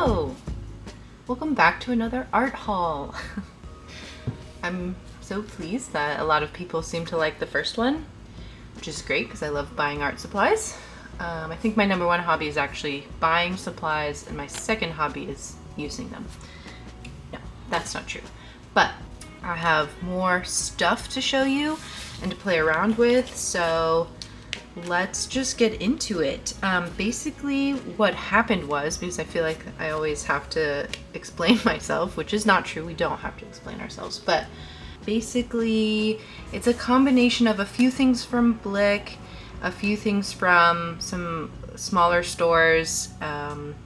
Hello! Welcome back to another art haul. I'm so pleased that a lot of people seem to like the first one, which is great because I love buying art supplies. I think my number one hobby is actually buying supplies, and my second hobby is using them. No, that's not true. But I have more stuff to show you and to play around with, so let's just get into it. Basically what happened was, because I feel like I always have to explain myself, which is not true, we don't have to explain ourselves, but basically it's a combination of a few things from Blick, a few things from some smaller stores.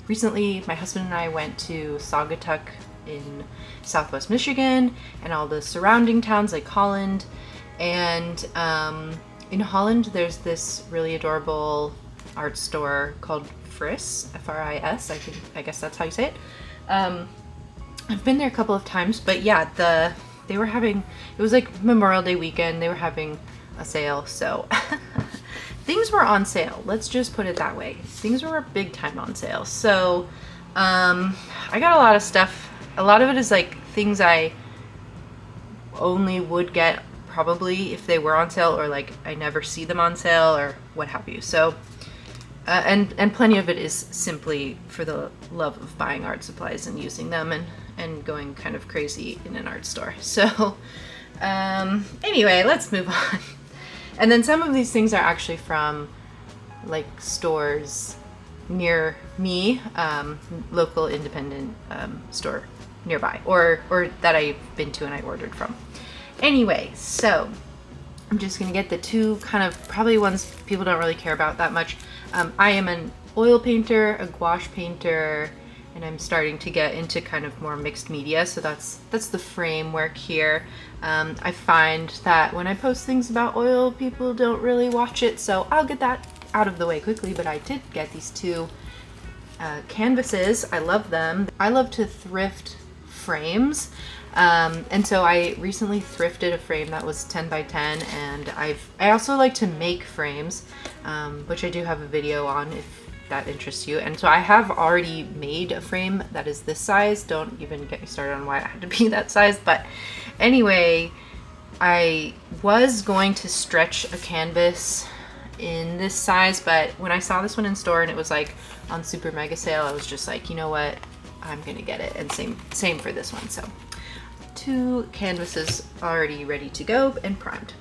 Recently my husband and I went to Saugatuck in Southwest Michigan and all the surrounding towns like Holland, and in Holland, there's this really adorable art store called Friss, F-R-I-S, I guess that's how you say it. I've been there a couple of times, but yeah, they were having, it was like Memorial Day weekend, they were having a sale, so things were on sale, let's just put it that way. Things were big time on sale, so I got a lot of stuff. A lot of it is like things I only would get probably if they were on sale, or like I never see them on sale or what have you. So and plenty of it is simply for the love of buying art supplies and using them and going kind of crazy in an art store. So anyway, let's move on. And then some of these things are actually from like stores near me, local independent store nearby, or that I've been to and I ordered from. Anyway, so I'm just gonna get the two kind of probably ones people don't really care about that much. I am an oil painter, a gouache painter, and I'm starting to get into kind of more mixed media, so that's the framework here. I find that when I post things about oil, people don't really watch it, so I'll get that out of the way quickly. But I did get these two canvases. I love them. I love to thrift frames. And so I recently thrifted a frame that was 10 by 10, and I also like to make frames, which I do have a video on if that interests you. And so I have already made a frame that is this size. Don't even get me started on why it had to be that size. But anyway, I was going to stretch a canvas in this size, but when I saw this one in store and it was like on super mega sale, I was just like, you know what, I'm gonna get it. And same for this one. So two canvases already ready to go and primed.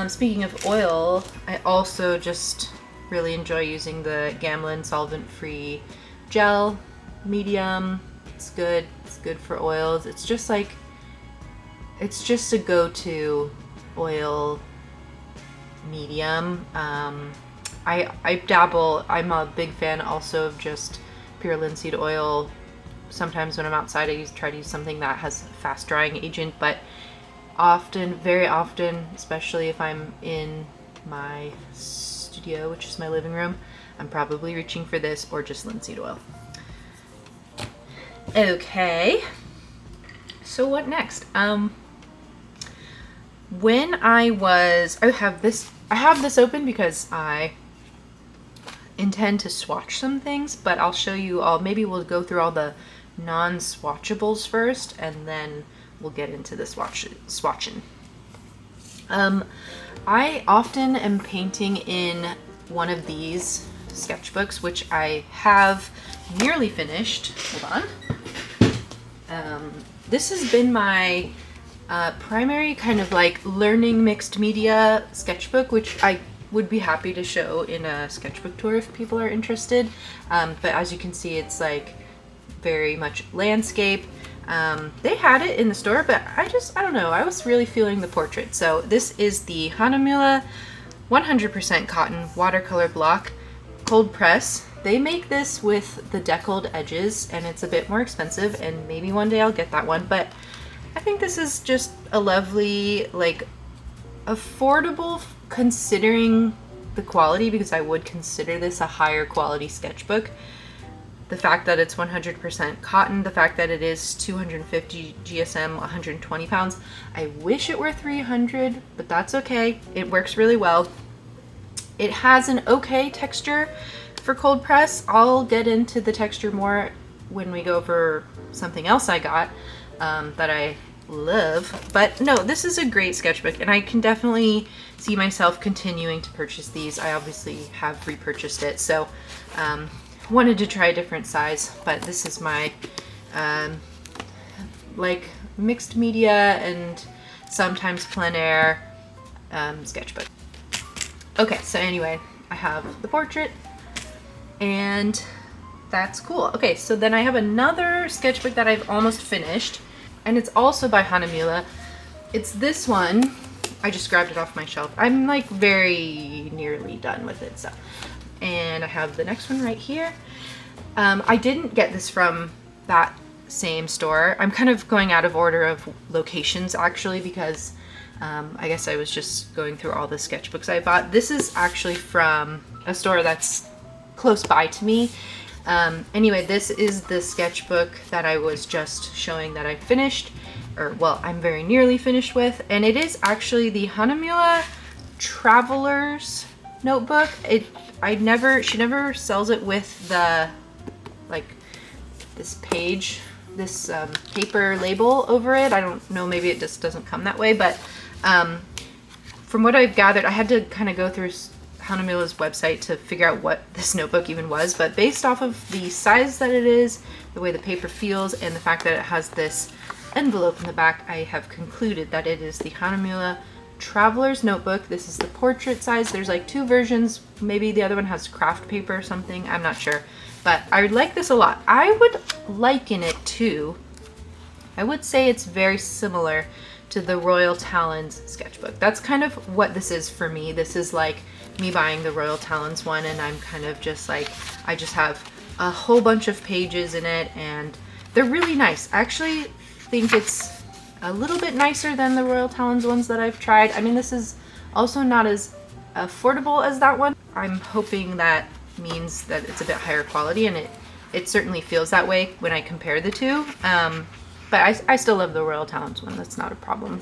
Speaking of oil, I also just really enjoy using the Gamlin solvent-free gel medium. It's good for oils. It's just like, it's just a go-to oil medium. I dabble, I'm a big fan also of just pure linseed oil. Sometimes when I'm outside, I try to use something that has a fast drying agent, but often, very often, especially if I'm in my studio, which is my living room, I'm probably reaching for this or just linseed oil. Okay, so what next? When I have this open because I intend to swatch some things, but I'll show you all, maybe we'll go through all the non-swatchables first, and then we'll get into the swatching. I often am painting in one of these sketchbooks, which I have nearly finished. Hold on. This has been my primary kind of like learning mixed media sketchbook, which I would be happy to show in a sketchbook tour if people are interested. But as you can see, it's like very much landscape. They had it in the store, but I don't know, I was really feeling the portrait. So this is the Hahnemühle 100% cotton watercolor block cold press. They make this with the deckled edges, and it's a bit more expensive, and maybe one day I'll get that one, but I think this is just a lovely, like, affordable considering the quality, because I would consider this a higher quality sketchbook. The fact that it's 100% cotton, the fact that it is 250 GSM, 120 pounds. I wish it were 300, but that's okay. It works really well. It has an okay texture for cold press. I'll get into the texture more when we go over something else I got that I love. But no, this is a great sketchbook, and I can definitely see myself continuing to purchase these. I obviously have repurchased it, so wanted to try a different size, but this is my like mixed media and sometimes plein air sketchbook. Okay, so anyway, I have the portrait, and that's cool. Okay, so then I have another sketchbook that I've almost finished, and it's also by Helloooo. It's this one. I just grabbed it off my shelf. I'm like very nearly done with it, so. And I have the next one right here. I didn't get this from that same store. I'm kind of going out of order of locations actually, because I guess I was just going through all the sketchbooks I bought. This is actually from a store that's close by to me. Anyway, this is the sketchbook that I was just showing that I finished, or well, I'm very nearly finished with, and it is actually the Helloooo Traveler's Notebook. She never sells it with the, like, this page, this paper label over it. I don't know, maybe it just doesn't come that way, but from what I've gathered, I had to kind of go through Helloooo's website to figure out what this notebook even was, but based off of the size that it is, the way the paper feels, and the fact that it has this envelope in the back, I have concluded that it is the Helloooo Traveler's Notebook. This is the portrait size. There's like two versions. Maybe the other one has craft paper or something. I'm not sure, but I like this a lot. I would liken it to, I would say it's very similar to the Royal Talons sketchbook. That's kind of what this is for me. This is like me buying the Royal Talons one, and I'm kind of just like, I just have a whole bunch of pages in it, and they're really nice. I actually think it's a little bit nicer than the Royal Talons ones that I've tried. I mean, this is also not as affordable as that one. I'm hoping that means that it's a bit higher quality, and it certainly feels that way when I compare the two. But I still love the Royal Talons one. That's not a problem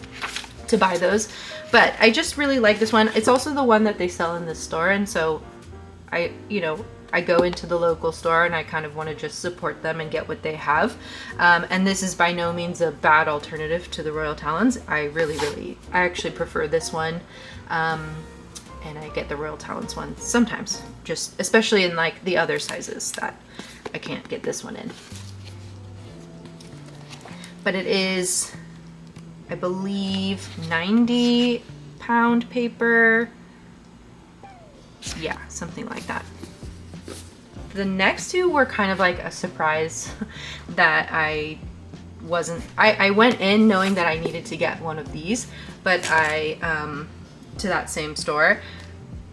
to buy those. But I just really like this one. It's also the one that they sell in this store, and so I go into the local store and I kind of want to just support them and get what they have. And this is by no means a bad alternative to the Royal Talons. I actually prefer this one. And I get the Royal Talons one sometimes, just especially in like the other sizes that I can't get this one in. But it is, I believe, 90-pound paper. Yeah, something like that. The next two were kind of like a surprise that I went in knowing that I needed to get one of these, but to that same store,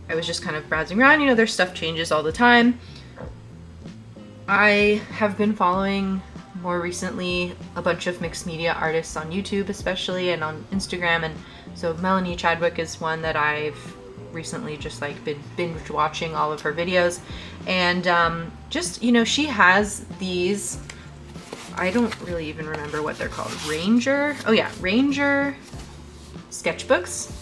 I was just kind of browsing around. You know, their stuff changes all the time. I have been following more recently a bunch of mixed media artists on YouTube especially, and on Instagram, and so Melanie Chadwick is one that I've recently just like been binge watching all of her videos, and just, you know, she has these, I don't really even remember what they're called, Ranger sketchbooks,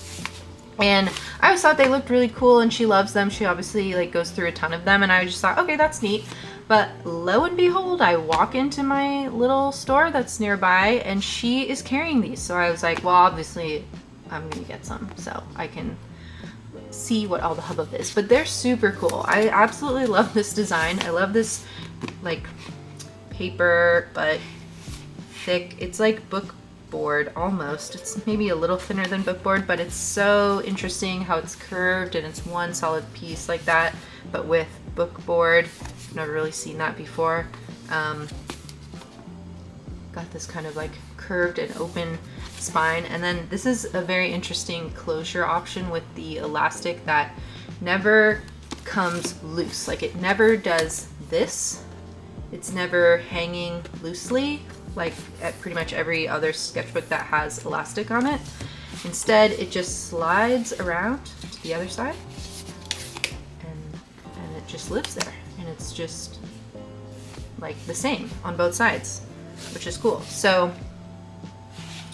and I always thought they looked really cool, and she loves them. She obviously like goes through a ton of them, and I just thought, okay, that's neat. But lo and behold, I walk into my little store that's nearby, and she is carrying these. So I was like, well, obviously I'm gonna get some so I can see what all the hubbub is. But they're super cool. I absolutely love this design. I love this like paper, but thick. It's like book board almost. It's maybe a little thinner than book board, but it's so interesting how it's curved and it's one solid piece like that, but with book board. I've never really seen that before. Got this kind of like curved and open spine, and then this is a very interesting closure option with the elastic that never comes loose. Like it never does this. It's never hanging loosely like at pretty much every other sketchbook that has elastic on it. Instead, it just slides around to the other side, and it just lives there. And it's just like the same on both sides, which is cool. So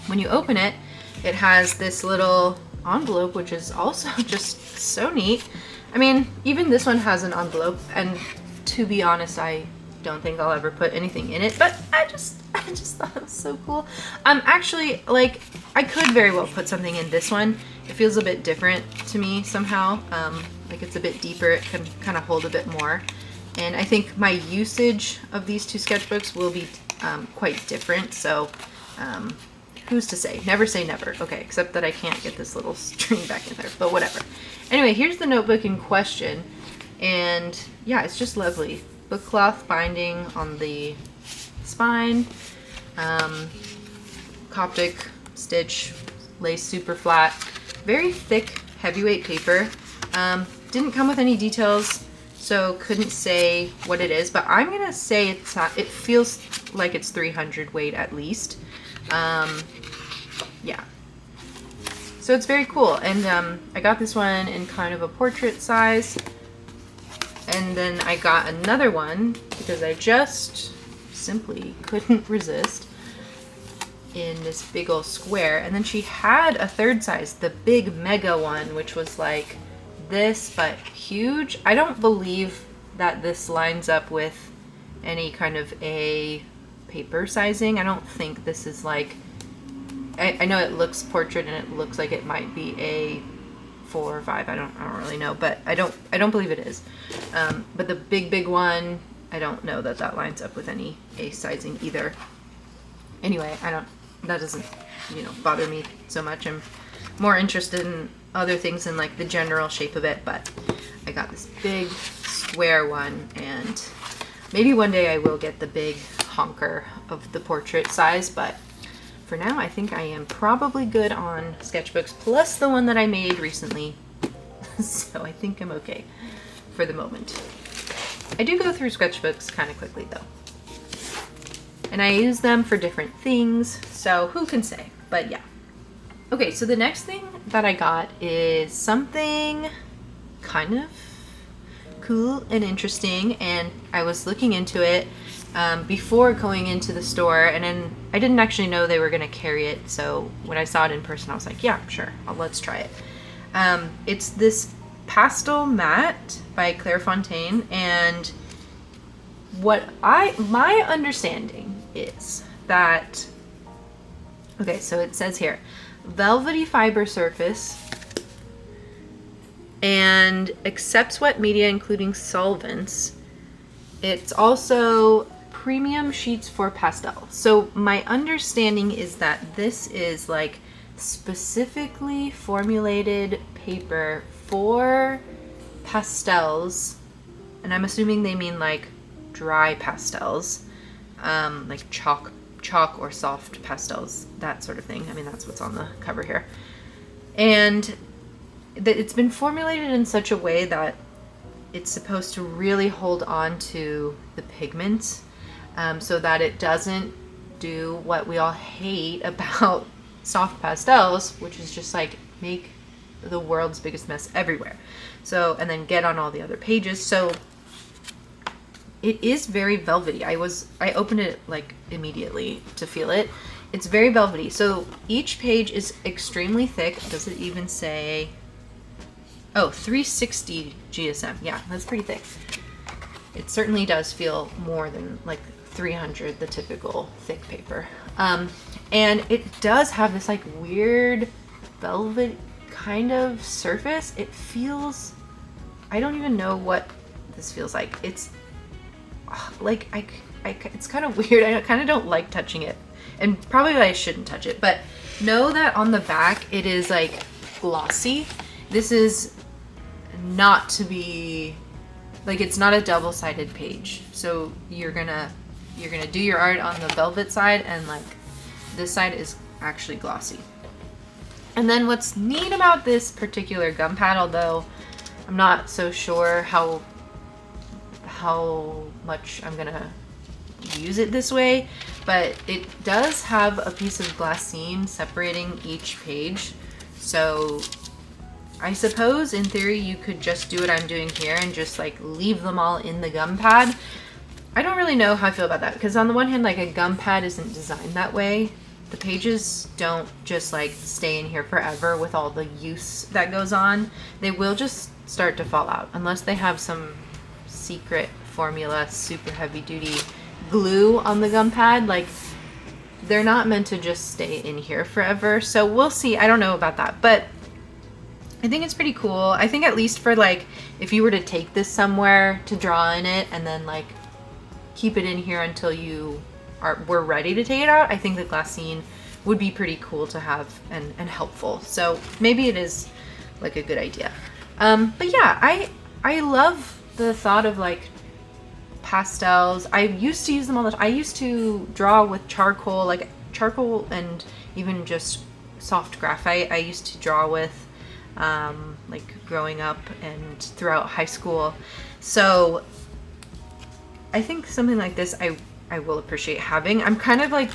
when you open it, it has this little envelope, which is also just so neat. I mean, even this one has an envelope, and to be honest, I don't think I'll ever put anything in it, but I just thought it was so cool. Actually, like, I could very well put something in this one. It feels a bit different to me somehow. Like it's a bit deeper, it can kind of hold a bit more. And I think my usage of these two sketchbooks will be quite different, so who's to say? Never say never. Okay, except that I can't get this little string back in there, but whatever. Anyway, here's the notebook in question, and yeah, it's just lovely. Book cloth binding on the spine, Coptic stitch, lace super flat, very thick heavyweight paper. Didn't come with any details, so couldn't say what it is, but I'm gonna say it feels like it's 300 weight at least. Yeah, so it's very cool. And I got this one in kind of a portrait size, and then I got another one because I just simply couldn't resist, in this big old square. And then she had a third size, the big mega one, which was like this but huge. I don't believe that this lines up with any kind of a paper sizing. I don't think this is like, I know it looks portrait and it looks like it might be a 4 or 5. I don't really know, but I don't believe it is. But the big one, I don't know that that lines up with any A sizing either. Anyway, that doesn't, you know, bother me so much. I'm more interested in other things than like the general shape of it, but I got this big square one, and maybe one day I will get the big honker of the portrait size, but for now I think I am probably good on sketchbooks plus the one that I made recently. So I think I'm okay for the moment. I do go through sketchbooks kind of quickly though, and I use them for different things, so who can say? But yeah. Okay, so the next thing that I got is something kind of cool and interesting, and I was looking into it before going into the store, and then I didn't actually know they were going to carry it, so when I saw it in person I was like, yeah, sure, let's try it. It's this Pastel Matte by Claire Fontaine, and my understanding is that, okay, so it says here, velvety fiber surface and accepts wet media including solvents. It's also premium sheets for pastel. So my understanding is that this is like specifically formulated paper for pastels, and I'm assuming they mean like dry pastels, like chalk or soft pastels, that sort of thing. I mean, that's what's on the cover here. And it's been formulated in such a way that it's supposed to really hold on to the pigment, so that it doesn't do what we all hate about soft pastels, which is just like make the world's biggest mess everywhere. So, and then get on all the other pages. So it is very velvety. I opened it like immediately to feel it. It's very velvety. So each page is extremely thick. Does it even say, oh, 360 GSM. Yeah, that's pretty thick. It certainly does feel more than like 300, the typical thick paper. And it does have this like weird velvet kind of surface. It feels, I don't even know what this feels like. It's like, it's kind of weird. I kind of don't like touching it, and probably I shouldn't touch it, but know that on the back it is like glossy. This is not to be, like, it's not a double-sided page. So you're gonna do your art on the velvet side, and like this side is actually glossy. And then what's neat about this particular gum pad, although I'm not so sure how much I'm gonna use it this way, but it does have a piece of glassine separating each page. So I suppose in theory you could just do what I'm doing here and just like leave them all in the gum pad. I don't really know how I feel about that, because on the one hand, like, a gum pad isn't designed that way. The pages don't just like stay in here forever with all the use that goes on. They will just start to fall out unless they have some secret formula, super heavy duty glue on the gum pad. Like, they're not meant to just stay in here forever. So we'll see. I don't know about that, but I think it's pretty cool. I think at least for like, if you were to take this somewhere to draw in it and then like keep it in here until you were ready to take it out, I think the glassine would be pretty cool to have and helpful. So maybe it is like a good idea. But yeah, I love the thought of like pastels. I used to use them all the time. I used to draw with charcoal, like charcoal and even just soft graphite. I used to draw with like growing up and throughout high school. So I think something like this I will appreciate having. I'm kind of like,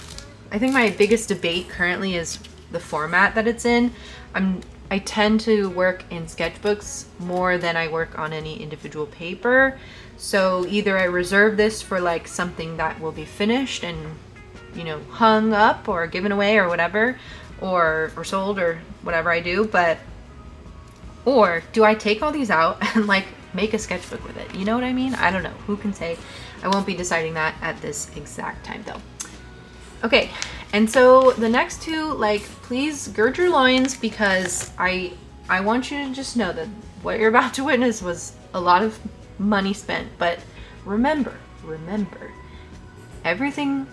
I think my biggest debate currently is the format that it's in. I tend to work in sketchbooks more than I work on any individual paper. So either I reserve this for like something that will be finished and, you know, hung up or given away or whatever, or sold or whatever I do, or do I take all these out and like make a sketchbook with it? You know what I mean? I don't know. Who can say? I won't be deciding that at this exact time though. Okay, and so the next two, like, please gird your loins, because I want you to just know that what you're about to witness was a lot of money spent. But remember, everything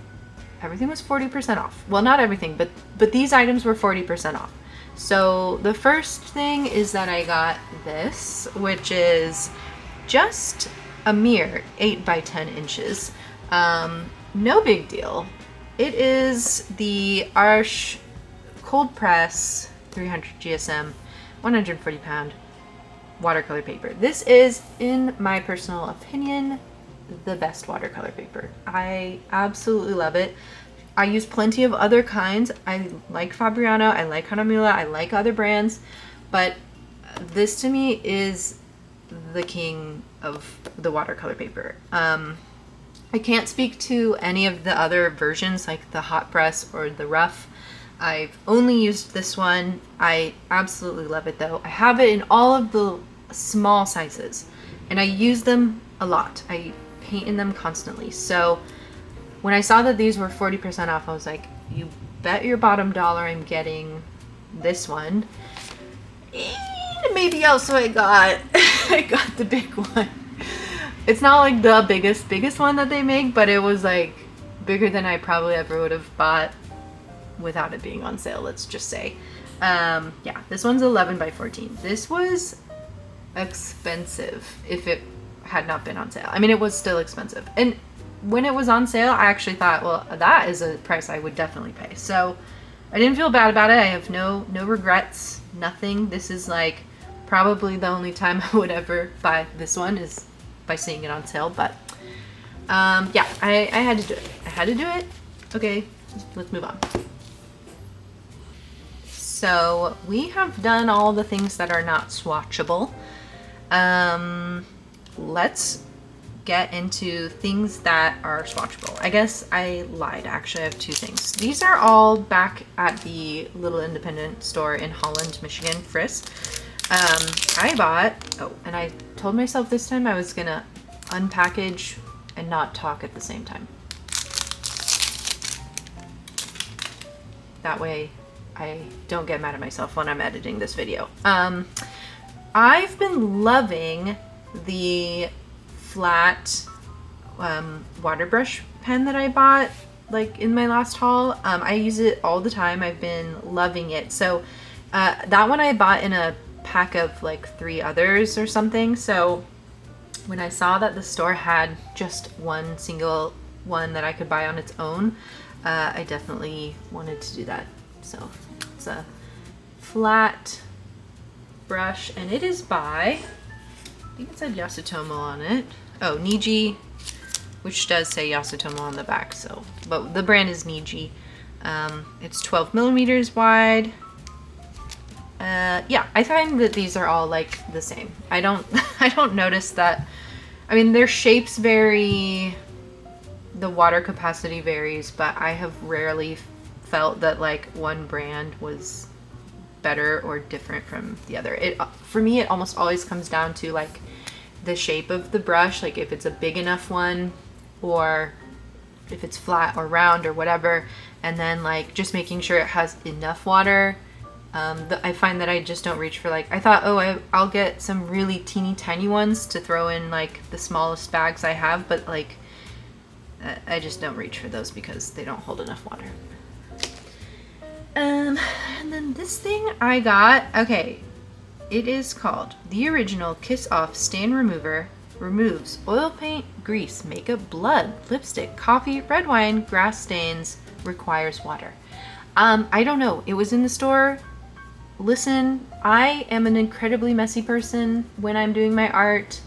was 40% off. Well, not everything, but these items were 40% off. So the first thing is that I got this, which is just a mere 8 by 10 inches. No big deal. It is the Arches Cold Press 300 GSM 140 pound watercolor paper. This is, in my personal opinion, the best watercolor paper. I absolutely love it. I use plenty of other kinds. I like Fabriano, I like Hanamulla, I like other brands, but this to me is the king of the watercolor paper. I can't speak to any of the other versions like the hot press or the rough. I've only used this one. I absolutely love it though. I have it in all of the small sizes and I use them a lot. I paint in them constantly. So when I saw that these were 40% off, I was like, you bet your bottom dollar I'm getting this one. And maybe also I got the big one. It's not like the biggest one that they make, but it was like bigger than I probably ever would have bought without it being on sale, let's just say. Yeah, this one's 11 by 14. This was expensive if it had not been on sale. I mean, it was still expensive. And when it was on sale, I actually thought, well, that is a price I would definitely pay. So I didn't feel bad about it. I have no regrets, nothing. This is like probably the only time I would ever buy this one is by seeing it on sale. But yeah, I had to do it. I had to do it. Okay, let's move on. So we have done all the things that are not swatchable. Let's get into things that are swatchable. I guess I lied. Actually, I have two things. These are all back at the little independent store in Holland, Michigan, Friss. I bought, oh, and I told myself this time I was gonna unpackage and not talk at the same time. That way I don't get mad at myself when I'm editing this video. I've been loving the flat water brush pen that I bought like in my last haul. I use it all the time. I've been loving it. So that one I bought in a pack of like 3 others or something. So when I saw that the store had just one single one that I could buy on its own, I definitely wanted to do that. So it's a flat brush and it is by, I think it said Yasutomo on it. Oh, Niji, which does say Yasutomo on the back. So, but the brand is Niji. It's 12 millimeters wide. Yeah, I find that these are all like the same. I don't notice that. I mean, their shapes vary, the water capacity varies, but I have rarely felt that like one brand was better or different from the other. For me, it almost always comes down to like the shape of the brush, like if it's a big enough one or if it's flat or round or whatever, and then like just making sure it has enough water. I find that I just don't reach for like, I thought, oh, I'll get some really teeny tiny ones to throw in like the smallest bags I have, but like I just don't reach for those because they don't hold enough water. And then this thing I got, okay, it is called the original Kiss Off Stain Remover. Removes oil paint, grease, makeup, blood, lipstick, coffee, red wine, grass stains, requires water. I don't know, it was in the store. Listen, I am an incredibly messy person when I'm doing my art.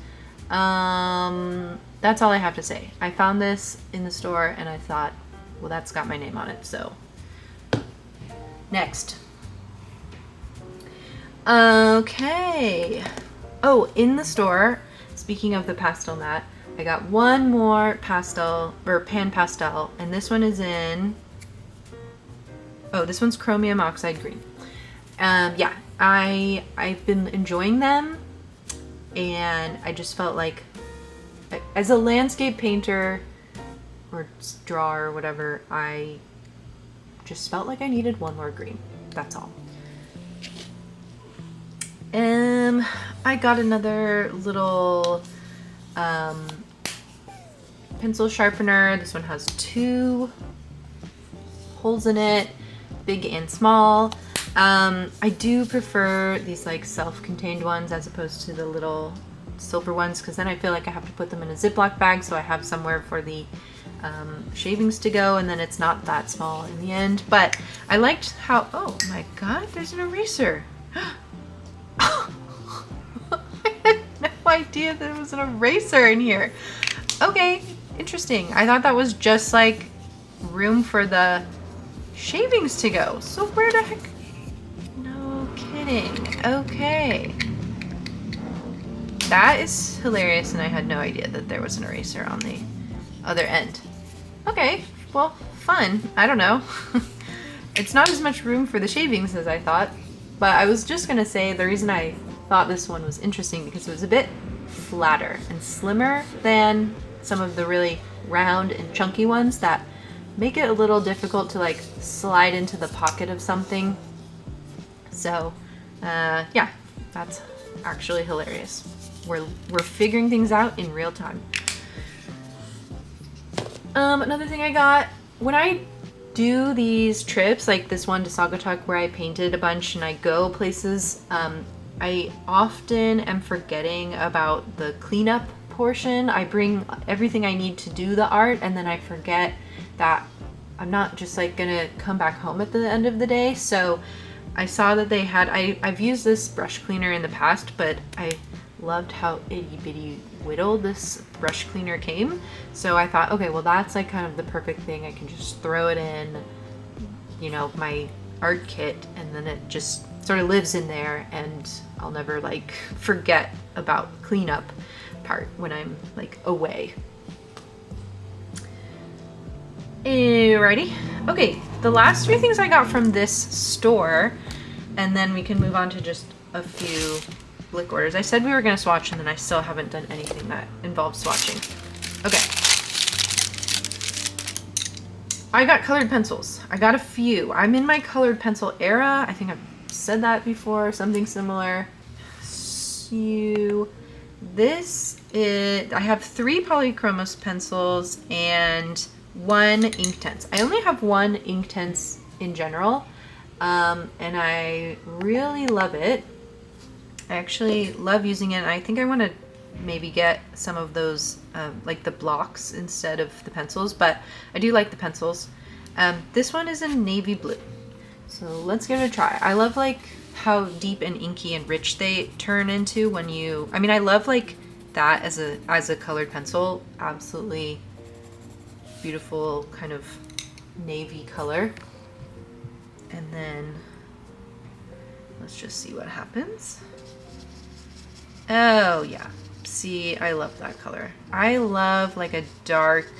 That's all I have to say. I found this in the store and I thought, well, that's got my name on it, so. Next. Okay. Oh, in the store, speaking of the pastel mat, I got one more pastel, or pan pastel, and this one is in, oh, this one's chromium oxide green. Yeah, I've been enjoying them, and I just felt like, as a landscape painter, or drawer, or whatever, I just felt like I needed one more green. That's all. I got another little pencil sharpener. This one has 2 holes in it, big and small. I do prefer these like self-contained ones as opposed to the little silver ones, because then I feel like I have to put them in a Ziploc bag so I have somewhere for the shavings to go, and then it's not that small in the end. But I liked how, oh my god, there's an eraser. I had no idea there was an eraser in here. Okay, interesting. I thought that was just like room for the shavings to go. So where the heck? No kidding. Okay. That is hilarious, and I had no idea that there was an eraser on the other end. Okay, well, fun. I don't know. It's not as much room for the shavings as I thought, but I was just gonna say the reason I thought this one was interesting because it was a bit flatter and slimmer than some of the really round and chunky ones that make it a little difficult to like slide into the pocket of something. So yeah, that's actually hilarious. We're figuring things out in real time. Another thing I got, when I do these trips, like this one to Saugatuck where I painted a bunch and I go places, I often am forgetting about the cleanup portion. I bring everything I need to do the art, and then I forget that I'm not just like gonna come back home at the end of the day. So I saw that they had, I've used this brush cleaner in the past, but I loved how itty bitty whittled this brush cleaner came. So I thought, okay, well that's like kind of the perfect thing. I can just throw it in, you know, my art kit, and then it just sort of lives in there, and I'll never like forget about cleanup part when I'm like away. Alrighty. Okay, the last 3 things I got from this store, and then we can move on to just a few blick orders. I said we were going to swatch, and then I still haven't done anything that involves swatching. Okay. I got colored pencils. I got a few. I'm in my colored pencil era. I think I've said that before, something similar. So this is, I have 3 polychromos pencils and 1 Inktense. I only have 1 Inktense in general, and I really love it. I actually love using it, and I think I want to maybe get some of those like the blocks instead of the pencils, but I do like the pencils. This one is in navy blue, so let's give it a try. I love like how deep and inky and rich they turn into when you, I mean, I love like that as a colored pencil. Absolutely beautiful kind of navy color. And then let's just see what happens. Oh yeah, see, I love that color. I love like a dark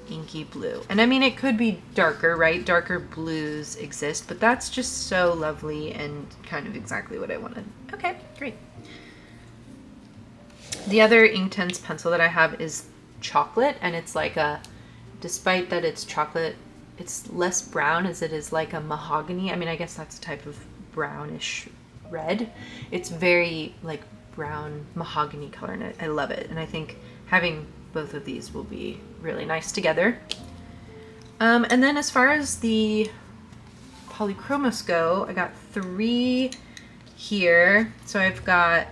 inky blue. And I mean, it could be darker, right? Darker blues exist, but that's just so lovely and kind of exactly what I wanted. Okay, great. The other Inktense pencil that I have is chocolate, and it's like a, despite that it's chocolate, it's less brown as it is like a mahogany. I mean, I guess that's a type of brownish red. It's very like brown mahogany color, and I love it. And I think having both of these will be really nice together. And then as far as the polychromos go, I got 3 here. So I've got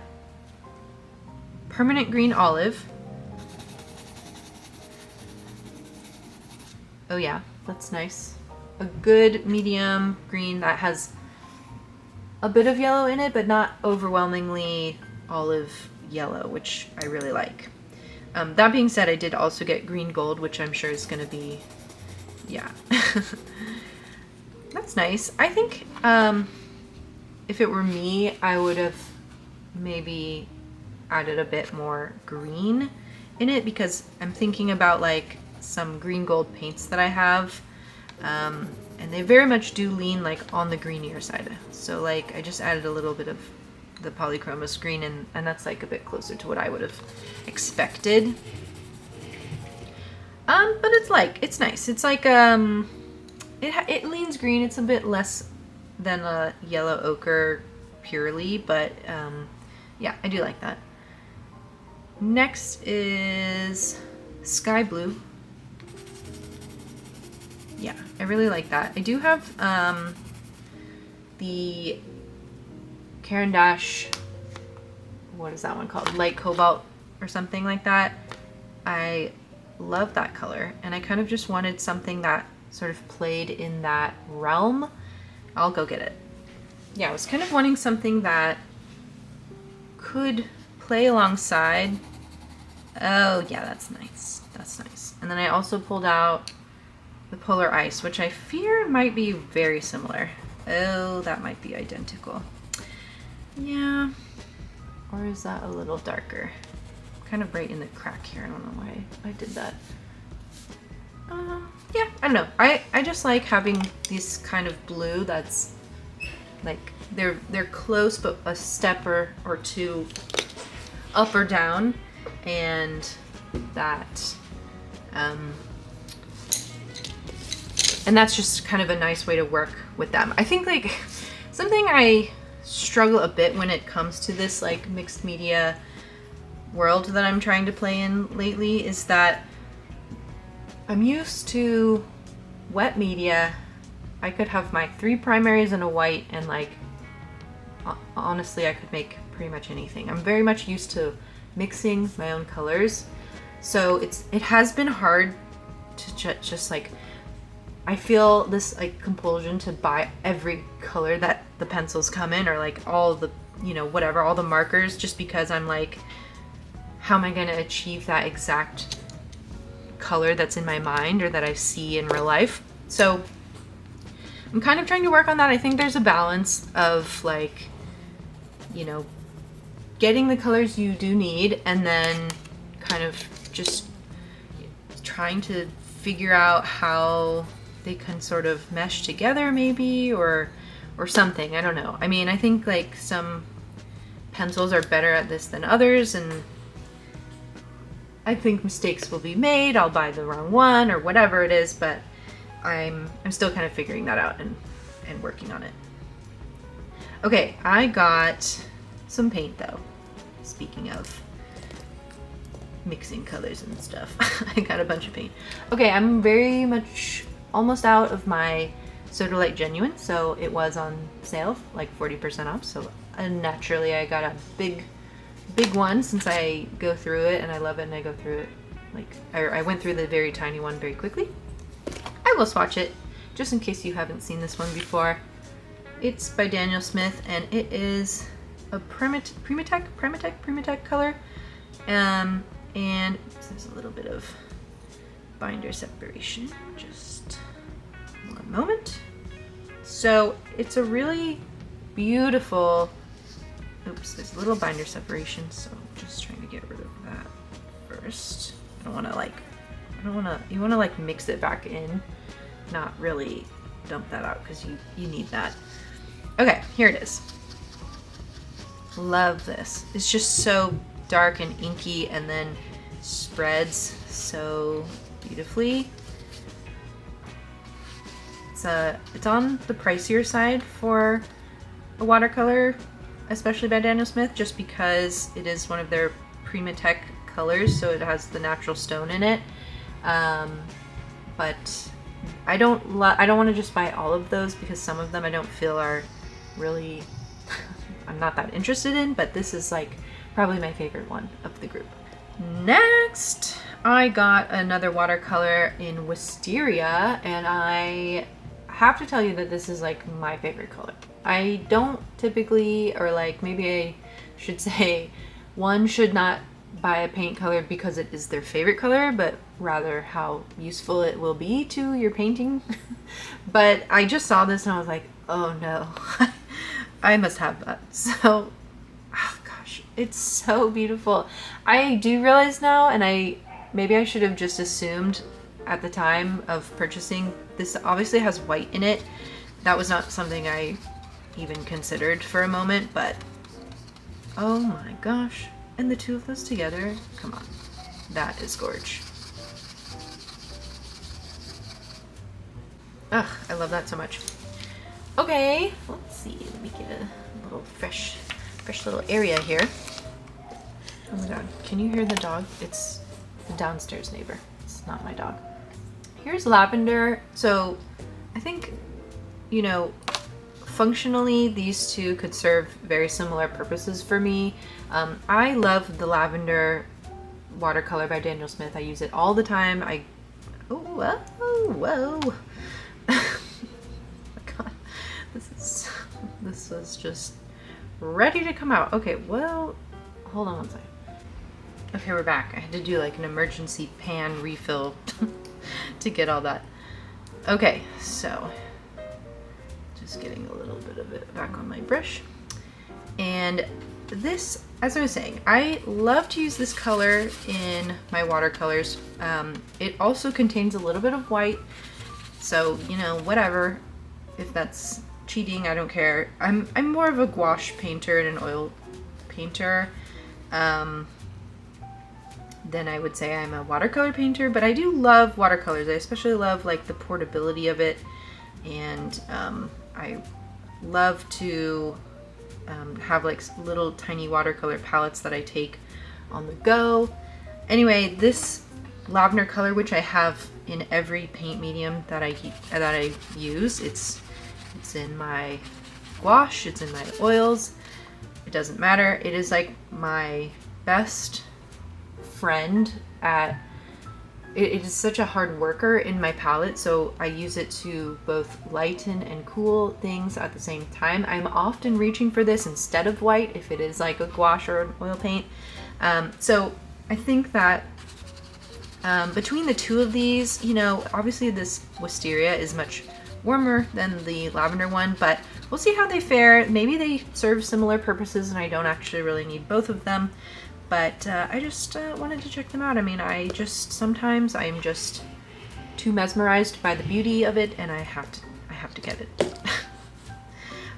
permanent green olive. Oh yeah, that's nice. A good medium green that has a bit of yellow in it, but not overwhelmingly olive yellow, which I really like. That being said, I did also get green gold, which I'm sure is going to be, yeah. That's nice. I think if it were me, I would have maybe added a bit more green in it, because I'm thinking about like some green gold paints that I have, and they very much do lean like on the greenier side. So like I just added a little bit of the polychromos green, and that's like a bit closer to what I would have expected. But it's nice. It's like it leans green. It's a bit less than a yellow ochre purely, but yeah, I do like that. Next is sky blue. Yeah, I really like that. I do have the Caran d'Ache, what is that one called? Light Cobalt or something like that. I love that color, and I kind of just wanted something that sort of played in that realm. I'll go get it. Yeah, I was kind of wanting something that could play alongside. Oh yeah, that's nice. That's nice. And then I also pulled out the Polar Ice, which I fear might be very similar. Oh, that might be identical. Yeah, or is that a little darker? Kind of right in the crack here. I don't know why I did that. Yeah, I don't know. I just like having this kind of blue that's like they're close, but a step or two up or down, and that and that's just kind of a nice way to work with them. I think like something I struggle a bit when it comes to this like mixed media world that I'm trying to play in lately is that I'm used to wet media. I could have my 3 primaries and a white, and like honestly I could make pretty much anything. I'm very much used to mixing my own colors, so it has been hard to just like, I feel this like compulsion to buy every color that the pencils come in, or like all the, you know, whatever, all the markers, just because I'm like, how am I going to achieve that exact color that's in my mind or that I see in real life? So I'm kind of trying to work on that. I think there's a balance of like, you know, getting the colors you do need, and then kind of just trying to figure out how they can sort of mesh together maybe, or something. I don't know. I mean, I think like some pencils are better at this than others, and I think mistakes will be made. I'll buy the wrong one or whatever it is, but I'm still kind of figuring that out and working on it. Okay, I got some paint though. Speaking of mixing colors and stuff, I got a bunch of paint. Okay, I'm very much almost out of my Sodalite Genuine, so it was on sale, like 40% off. So naturally I got a big one, since I go through it and I love it, and I go through it like I went through the very tiny one very quickly. I will swatch it just in case you haven't seen this one before. It's by Daniel Smith, and it is a Primatech color, and there's a little bit of binder separation. Just one moment. So it's a really beautiful, oops, there's a little binder separation, so I'm just trying to get rid of that first. I don't want to like you wanna like mix it back in, not really dump that out because you need that. Okay, here it is. Love this. It's just so dark and inky and then spreads so beautifully. It's on the pricier side for a watercolor, especially by Daniel Smith, just because it is one of their Primatech colors, so it has the natural stone in it. But I don't want to just buy all of those because some of them I don't feel are really I'm not that interested in, but this is like probably my favorite one of the group. Next, I got another watercolor in Wisteria, and I have to tell you that this is like my favorite color. I don't typically, or like maybe I should say, one should not buy a paint color because it is their favorite color, but rather how useful it will be to your painting. But I just saw this and I was like, oh no, I must have that. So, oh gosh, it's so beautiful. I do realize now, and maybe I should have just assumed at the time of purchasing, this obviously has white in it. That was not something I even considered for a moment, but oh my gosh. And the two of those together, come on, that is gorge. Ugh, I love that so much. Okay, let's see, let me get a little fresh little area here. Oh my god, can you hear the dog? It's the downstairs neighbor. It's not my dog. Here's lavender. So I think, you know, functionally these two could serve very similar purposes for me. I love the lavender watercolor by Daniel Smith. I use it all the time. Oh, whoa. Oh my god, this was just ready to come out. Okay, well, hold on one second. Okay, we're back. I had to do like an emergency pan refill to get all that. Okay, so just getting a little bit of it back on my brush. And this, as I was saying, I love to use this color in my watercolors. It also contains a little bit of white, so, you know, whatever. If that's cheating, I don't care. I'm more of a gouache painter and an oil painter than I would say I'm a watercolor painter, but I do love watercolors. I especially love like the portability of it, and I love to have like little tiny watercolor palettes that I take on the go. Anyway, this lavender color, which I have in every paint medium that I use, it's in my gouache, it's in my oils, it doesn't matter. It is like my best friend at it is such a hard worker in my palette, so I use it to both lighten and cool things at the same time. I'm often reaching for this instead of white if it is like a gouache or an oil paint. So I think that between the two of these, you know, obviously this Wisteria is much warmer than the lavender one, but we'll see how they fare. Maybe they serve similar purposes and I don't actually really need both of them. But I just wanted to check them out. I mean, sometimes I'm just too mesmerized by the beauty of it, and I have to get it.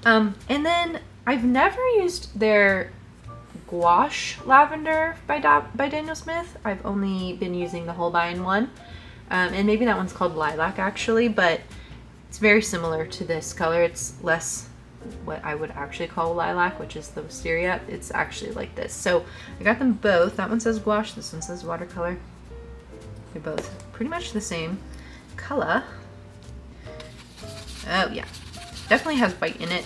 And then I've never used their gouache lavender by Daniel Smith. I've only been using the Holbein-1, and maybe that one's called Lilac actually, but it's very similar to this color. It's less what I would actually call lilac, which is the Wisteria. It's actually like this. So I got them both. That one says gouache, this one says watercolor. They're both pretty much the same color. Oh yeah, definitely has white in it,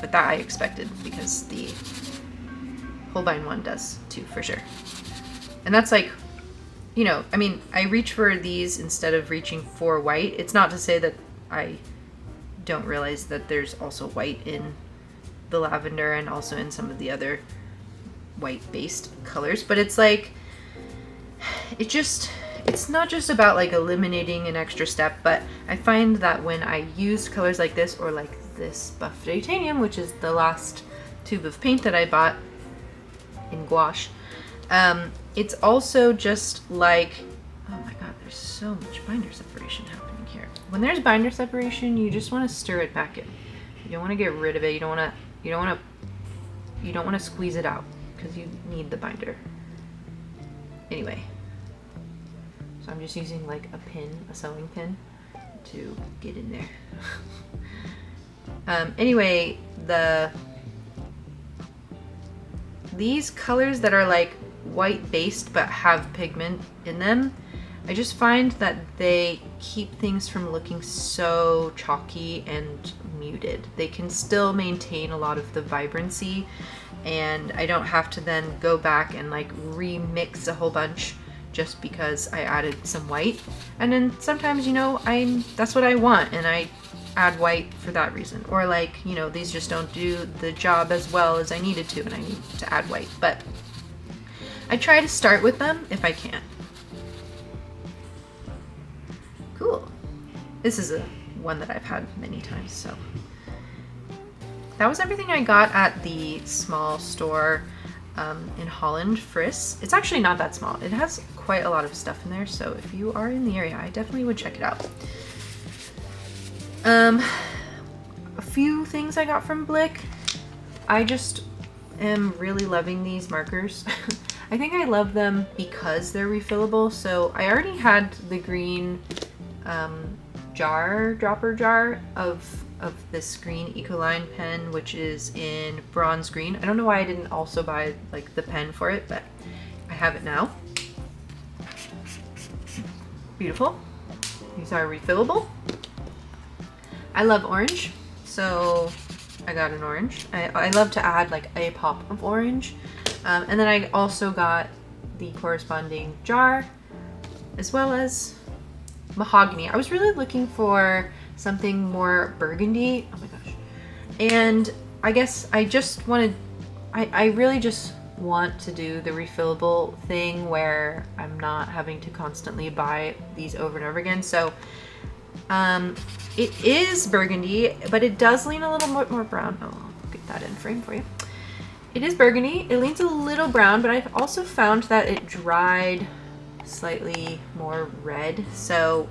but that I expected because the Holbein one does too, for sure. And that's like, you know, I mean, I reach for these instead of reaching for white. It's not to say that I don't realize that there's also white in the lavender and also in some of the other white based colors, but it's like it's not just about like eliminating an extra step, but I find that when I use colors like this, or like this buff titanium, which is the last tube of paint that I bought in gouache, it's also just like, oh my god, There's so much binder separation happening here. When there's binder separation, you just want to stir it back in. You don't want to get rid of it. You don't want to squeeze it out because you need the binder. Anyway, so I'm just using like a pin, a sewing pin, to get in there. Anyway, these colors that are like white based but have pigment in them, I just find that they keep things from looking so chalky and muted. They can still maintain a lot of the vibrancy, and I don't have to then go back and like remix a whole bunch just because I added some white. And then sometimes, you know, that's what I want and I add white for that reason. Or like, you know, these just don't do the job as well as I needed to and I need to add white. But I try to start with them if I can. Cool. This is a one that I've had many times, so. That was everything I got at the small store in Holland, Friss. It's actually not that small. It has quite a lot of stuff in there, so if you are in the area, I definitely would check it out. A few things I got from Blick. I just am really loving these markers. I think I love them because they're refillable. So I already had the green dropper jar of this green Ecoline pen, which is in bronze green. I don't know why I didn't also buy like the pen for it, but I have it now. Beautiful. These are refillable. I love orange, so I got an orange. I love to add like a pop of orange. And then I also got the corresponding jar, as well as mahogany. I was really looking for something more burgundy. Oh my gosh. And I guess I just wanted, I really just want to do the refillable thing where I'm not having to constantly buy these over and over again. So it is burgundy, but it does lean a little more brown. Oh, I'll get that in frame for you. It is burgundy. It leans a little brown, but I've also found that it dried slightly more red. So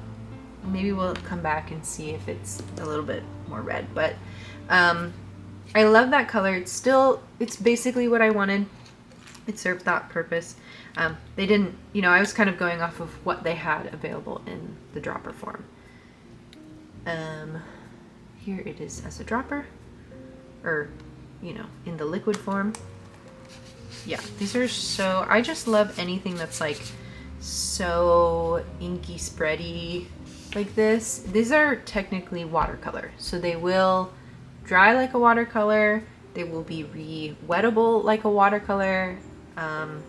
maybe we'll come back and see if it's a little bit more red. But I love that color. It's basically what I wanted. It served that purpose. They didn't, you know, I was kind of going off of what they had available in the dropper form. Here it is as a dropper, or, you know, in the liquid form. Yeah, these are so, I just love anything that's like so inky spready like this. These are technically watercolor, so they will dry like a watercolor. They will be re-wettable like a watercolor.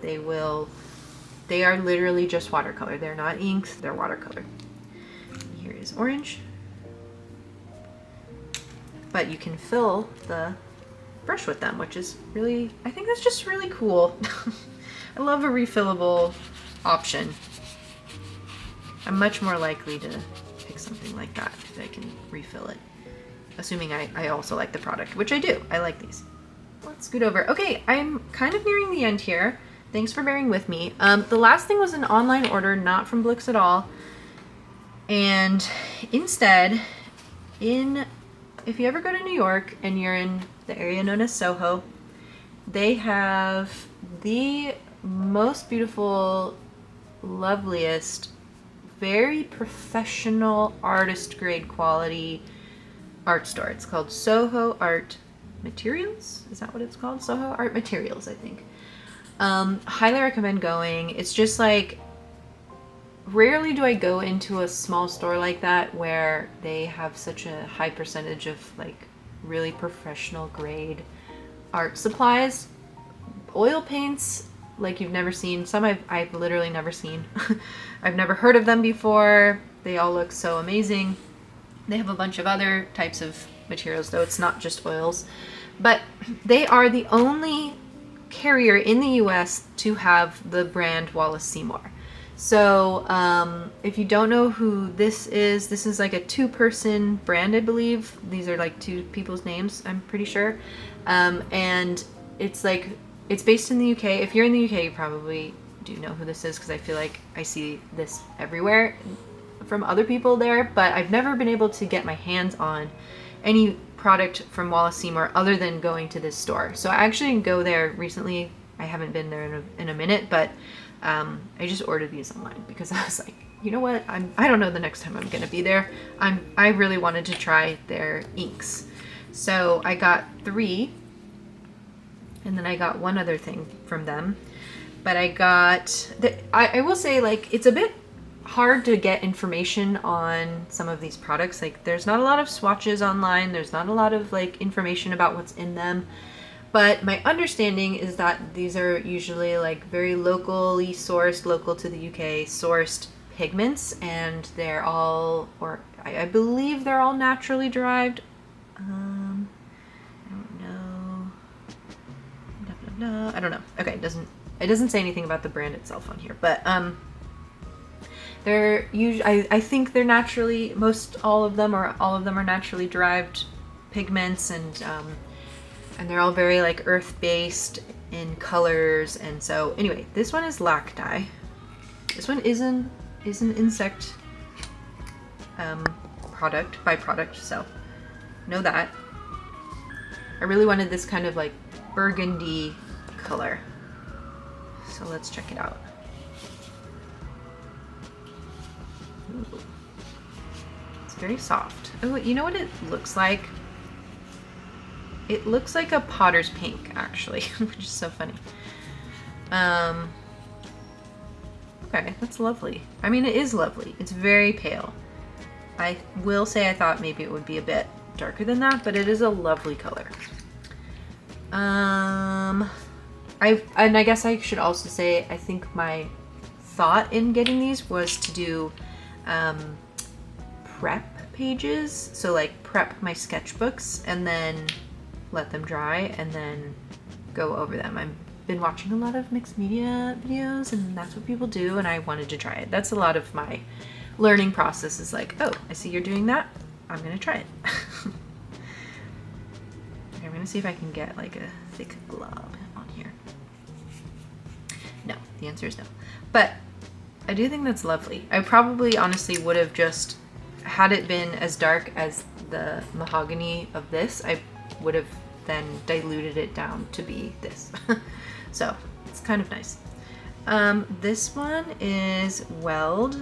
They are literally just watercolor. They're not inks, they're watercolor. Here is orange. But you can fill the brush with them, which is really, I think that's just really cool. I love a refillable option. I'm much more likely to pick something like that if I can refill it. Assuming I also like the product, which I do. I like these. Let's scoot over. Okay, I'm kind of nearing the end here. Thanks for bearing with me. The last thing was an online order, not from Blix at all. And instead, if you ever go to New York and you're in the area known as Soho, they have the most beautiful, loveliest, very professional, artist grade quality art store. It's called Soho Art Materials. Is that what it's called? Soho Art Materials, I think. Highly recommend going. It's just like, rarely do I go into a small store like that where they have such a high percentage of like really professional grade art supplies. Oil paints like you've never seen. Some I've literally never seen. I've never heard of them before. They all look so amazing. They have a bunch of other types of materials, though it's not just oils. But they are the only carrier in the US to have the brand Wallace Seymour. So if you don't know who this is like a two-person brand, I believe. These are like two people's names, I'm pretty sure. And it's based in the UK. If you're in the UK, you probably do know who this is because I feel like I see this everywhere from other people there, but I've never been able to get my hands on any product from Wallace Seymour other than going to this store. So I actually didn't go there recently. I haven't been there in a minute, but I just ordered these online because I was like, you know what? I don't know the next time I'm gonna be there. I really wanted to try their inks. So I got 3, and then I got one other thing from them. But I got, I will say, like, it's a bit hard to get information on some of these products. Like, there's not a lot of swatches online. There's not a lot of, like, information about what's in them. But my understanding is that these are usually, like, very locally sourced, local to the UK sourced pigments, and they're all, or I believe they're all naturally derived. I don't know. I don't know. Okay, it doesn't say anything about the brand itself on here, but they're usually, I think they're naturally, all of them are naturally derived pigments, and they're all very like earth-based in colors. And so anyway, this one is lac dye. This one is an insect byproduct, so know that. I really wanted this kind of like burgundy color, so let's check it out. Ooh. It's very soft. Oh, you know what it looks like? It looks like a potter's pink, actually, which is so funny. Okay, that's lovely. I mean, it is lovely. It's very pale. I will say I thought maybe it would be a bit darker than that, but it is a lovely color. I guess I should also say, I think my thought in getting these was to do prep pages. So like prep my sketchbooks and then let them dry and then go over them. I've been watching a lot of mixed media videos, and that's what people do, and I wanted to try it. That's a lot of my learning process, is like, oh, I see you're doing that, I'm gonna try it. Okay, I'm gonna see if I can get like a thick glob on here. No, the answer is no. But I do think that's lovely. I probably honestly would have just, had it been as dark as the mahogany of this, I would have then diluted it down to be this. So it's kind of nice. This one is Weld.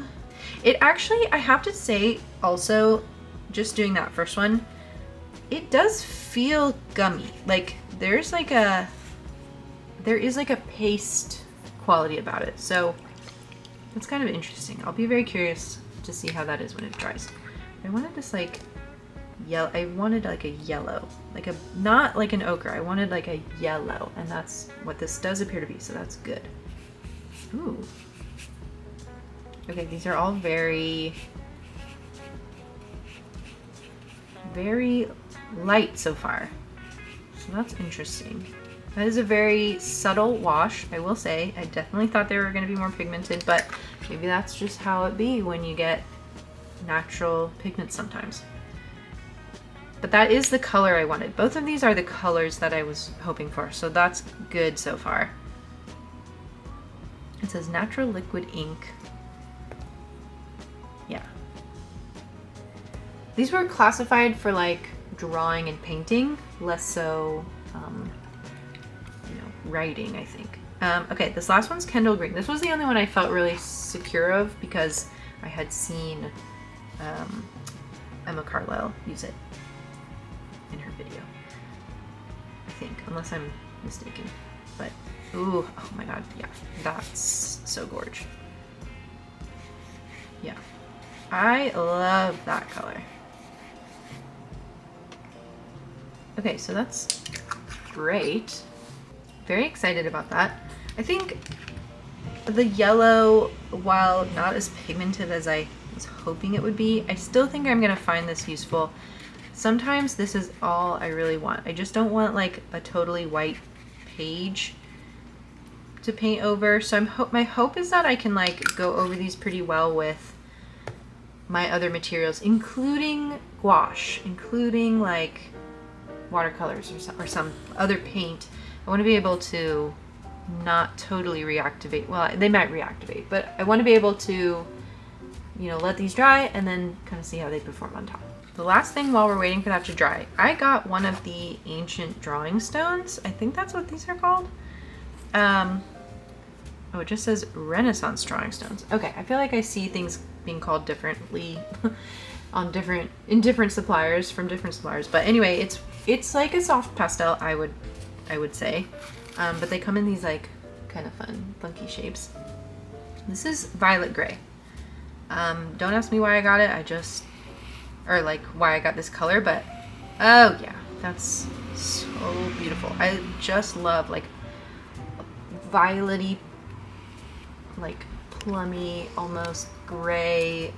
It actually, I have to say also, just doing that first one, it does feel gummy. Like there is like a paste quality about it. So it's kind of interesting. I'll be very curious to see how that is when it dries. I wanted this like yellow. I wanted like a yellow, like a, not like an ochre. I wanted like a yellow, and that's what this does appear to be. So that's good. Ooh. Okay, these are all very, very light so far. So that's interesting. That is a very subtle wash, I will say. I definitely thought they were going to be more pigmented, but maybe that's just how it be when you get natural pigments sometimes. But that is the color I wanted. Both of these are the colors that I was hoping for, so that's good so far. It says natural liquid ink. Yeah. These were classified for like drawing and painting, less so, writing, I think. Okay, this last one's Kendall Green. This was the only one I felt really secure of because I had seen Emma Carlisle use it in her video, I think, unless I'm mistaken. But ooh, oh my god, yeah, that's so gorge. Yeah, I love that color. Okay, so that's great. Very excited about that. I think the yellow, while not as pigmented as I was hoping it would be, I still think I'm gonna find this useful. Sometimes this is all I really want. I just don't want like a totally white page to paint over. So my hope is that I can like go over these pretty well with my other materials, including gouache, including like watercolors or some other paint. I want to be able to not totally reactivate. Well, they might reactivate, but I want to be able to, you know, let these dry and then kind of see how they perform on top. The last thing while we're waiting for that to dry, I got one of the ancient drawing stones. I think that's what these are called. Oh, it just says Renaissance drawing stones. Okay, I feel like I see things being called differently on different suppliers from different suppliers. But anyway, it's like a soft pastel, I would say. But they come in these like kind of fun, funky shapes. This is violet gray. Don't ask me why I got it. Or like why I got this color, but oh yeah, that's so beautiful. I just love like violety, like plummy, almost gray,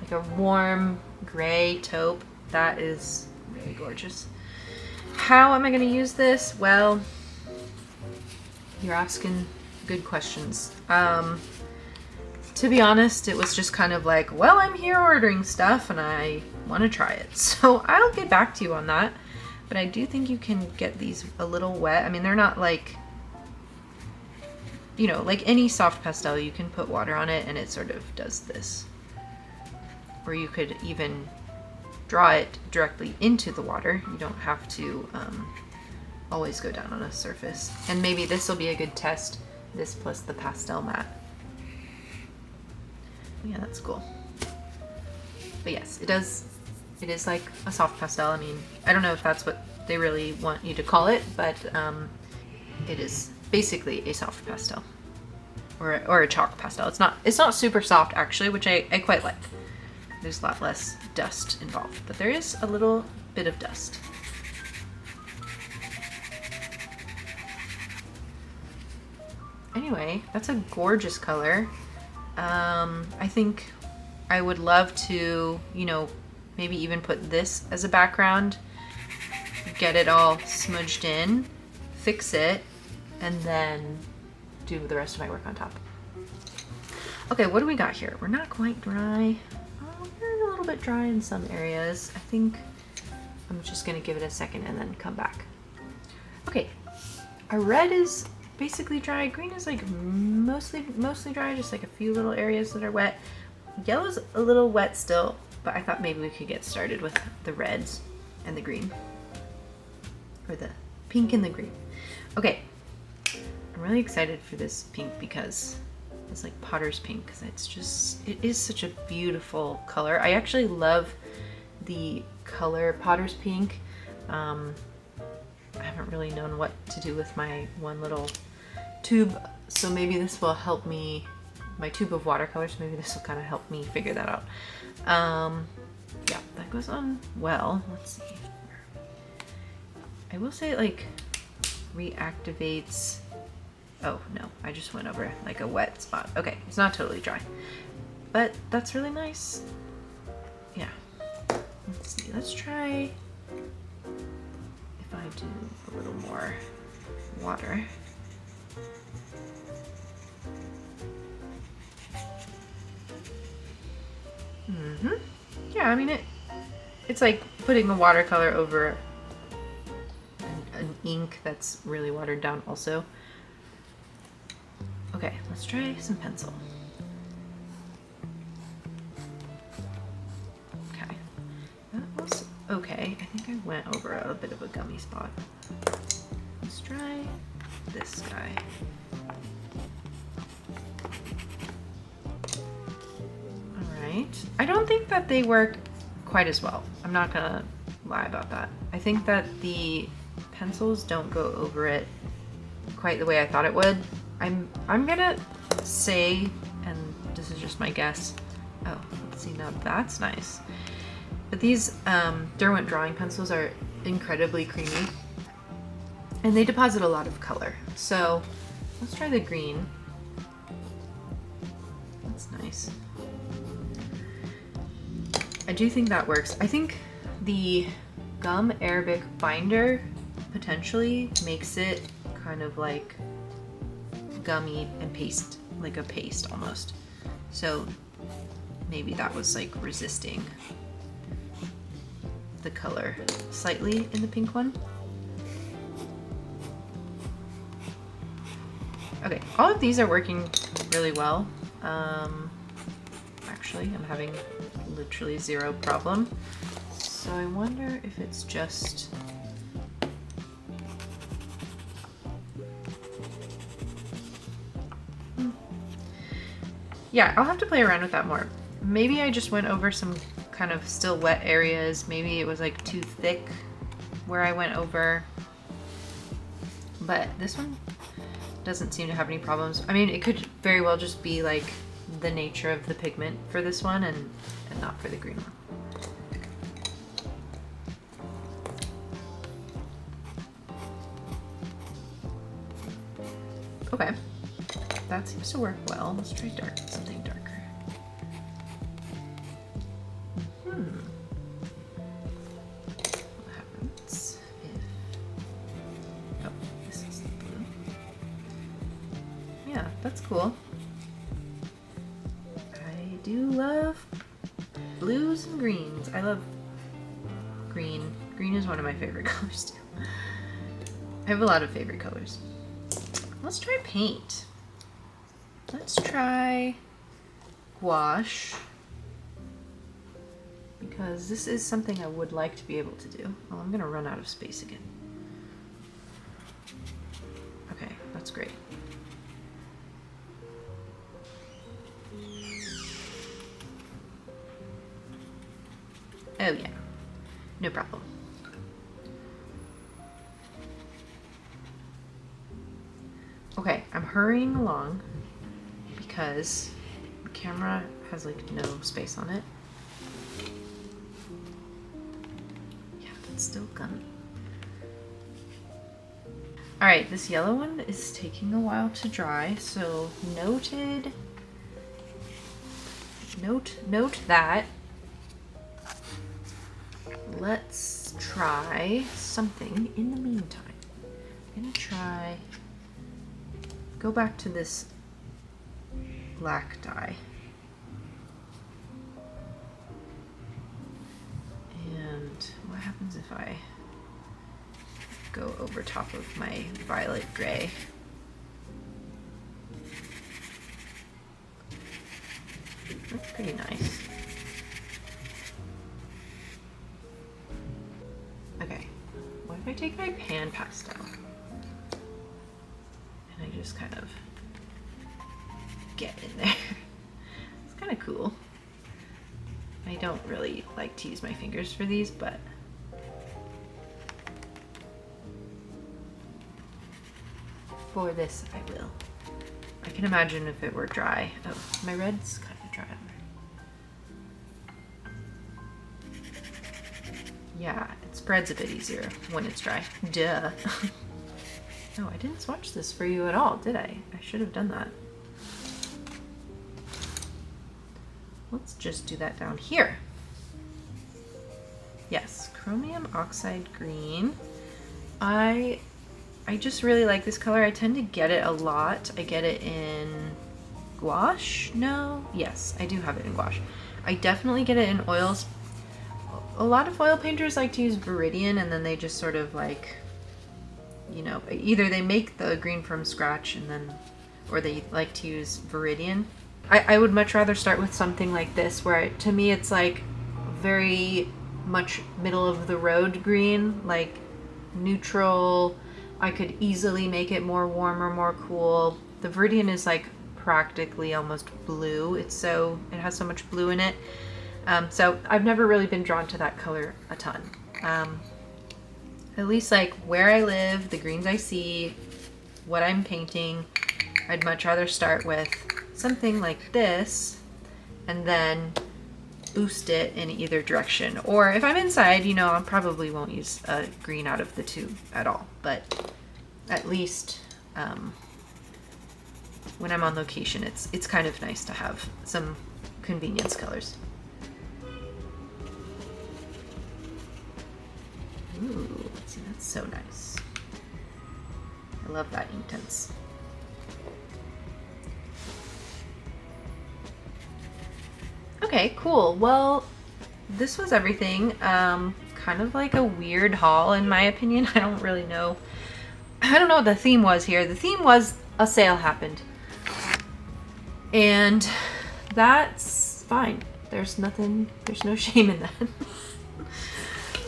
like a warm gray taupe. That is really gorgeous. How am I going to use this? Well, you're asking good questions. To be honest, it was just kind of like, well, I'm here ordering stuff and I want to try it. So I'll get back to you on that. But I do think you can get these a little wet. I mean, they're not like, you know, like any soft pastel, you can put water on it and it sort of does this. Or you could even draw it directly into the water. You don't have to always go down on a surface. And maybe this will be a good test, this plus the pastel matte. Yeah, that's cool. But yes, it is like a soft pastel. I mean, I don't know if that's what they really want you to call it, but it is basically a soft pastel or a chalk pastel. It's not super soft actually, which I quite like. There's a lot less dust involved, but there is a little bit of dust. Anyway, that's a gorgeous color. I think I would love to, you know, maybe even put this as a background, get it all smudged in, fix it, and then do the rest of my work on top. Okay, what do we got here? We're not quite dry. We're a little bit dry in some areas. I think I'm just gonna give it a second and then come back. Okay, our red is basically dry. Green is like mostly dry, just like a few little areas that are wet. Yellow's a little wet still, but I thought maybe we could get started with the reds and the green. Or the pink and the green. Okay, I'm really excited for this pink because it's like Potter's pink, because it is such a beautiful color. I actually love the color Potter's pink. I haven't really known what to do with my one little tube, so maybe this will help me, my tube of watercolors, maybe this will kind of help me figure that out. Yeah, that goes on well. Let's see. I will say it like reactivates. Oh no, I just went over like a wet spot. Okay, it's not totally dry, but that's really nice. Yeah, let's see, let's try if I do a little more water. Yeah, I mean it's like putting a watercolor over an ink that's really watered down also. Okay, let's try some pencil. Okay, that was okay. I think I went over a bit of a gummy spot. Let's try this guy. Alright. I don't think that they work quite as well. I'm not gonna lie about that. I think that the pencils don't go over it quite the way I thought it would. I'm gonna say, and this is just my guess. Oh, let's see, now that's nice. But these Derwent drawing pencils are incredibly creamy and they deposit a lot of color. So let's try the green. That's nice. I do think that works. I think the gum Arabic binder potentially makes it kind of like gummy and paste, like a paste almost. So maybe that was like resisting the color slightly in the pink one. Okay, all of these are working really well. Actually, I'm having literally zero problem. So I wonder if it's just... Yeah, I'll have to play around with that more. Maybe I just went over some kind of still wet areas. Maybe it was like too thick where I went over. But this one doesn't seem to have any problems. I mean, it could very well just be like the nature of the pigment for this one and not for the green one. Okay, that seems to work well. Let's try something darker. What happens if... Oh, this is the blue. Yeah, that's cool. I do love blues and greens. I love green. Green is one of my favorite colors too. I have a lot of favorite colors. Let's try paint. Let's try gouache, because this is something I would like to be able to do. Oh, I'm gonna run out of space again. Okay, that's great. Oh yeah, no problem. Okay, I'm hurrying along because the camera has like no space on it. Yeah, that's still gone. All right, this yellow one is taking a while to dry, so noted. Note that. Let's try something in the meantime. I'm gonna try, go back to this black dye. And what happens if I go over top of my violet gray? That's pretty nice. Okay, what if I take my pan pastel and I just kind of get in there? It's kind of cool. I don't really like to use my fingers for these, but for this I will. I can imagine if it were dry. Oh, my red's kind of dry. Yeah, it spreads a bit easier when it's dry. Duh. No, I didn't swatch this for you at all, did I? I should have done that. Let's just do that down here. Yes, chromium oxide green. I just really like this color. I tend to get it a lot. I get it in gouache. No? Yes, I do have it in gouache. I definitely get it in oils. A lot of oil painters like to use Viridian, and then they just sort of like, you know, either they make the green from scratch and then, or they like to use Viridian. I would much rather start with something like this, where to me it's like very much middle of the road green, like neutral. I could easily make it more warm or more cool. The Viridian is like practically almost blue. It has so much blue in it. So I've never really been drawn to that color a ton. At least like where I live, the greens I see, what I'm painting, I'd much rather start with something like this and then boost it in either direction. Or if I'm inside, you know, I probably won't use a green out of the two at all, but at least when I'm on location, it's kind of nice to have some convenience colors. Ooh, see, that's so nice. I love that Inktense. Okay, cool. Well, this was everything. Kind of like a weird haul in my opinion. I don't really know. I don't know what the theme was here. The theme was a sale happened. And that's fine. There's no shame in that.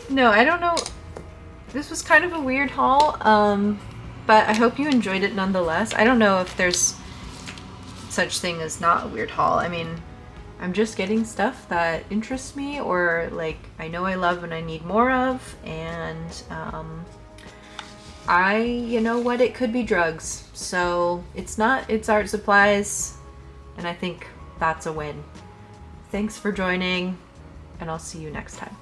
No, I don't know. This was kind of a weird haul, but I hope you enjoyed it nonetheless. I don't know if there's such thing as not a weird haul. I mean, I'm just getting stuff that interests me, or like I know I love and I need more of, and you know what, it could be drugs. So it's not, it's art supplies, and I think that's a win. Thanks for joining, and I'll see you next time.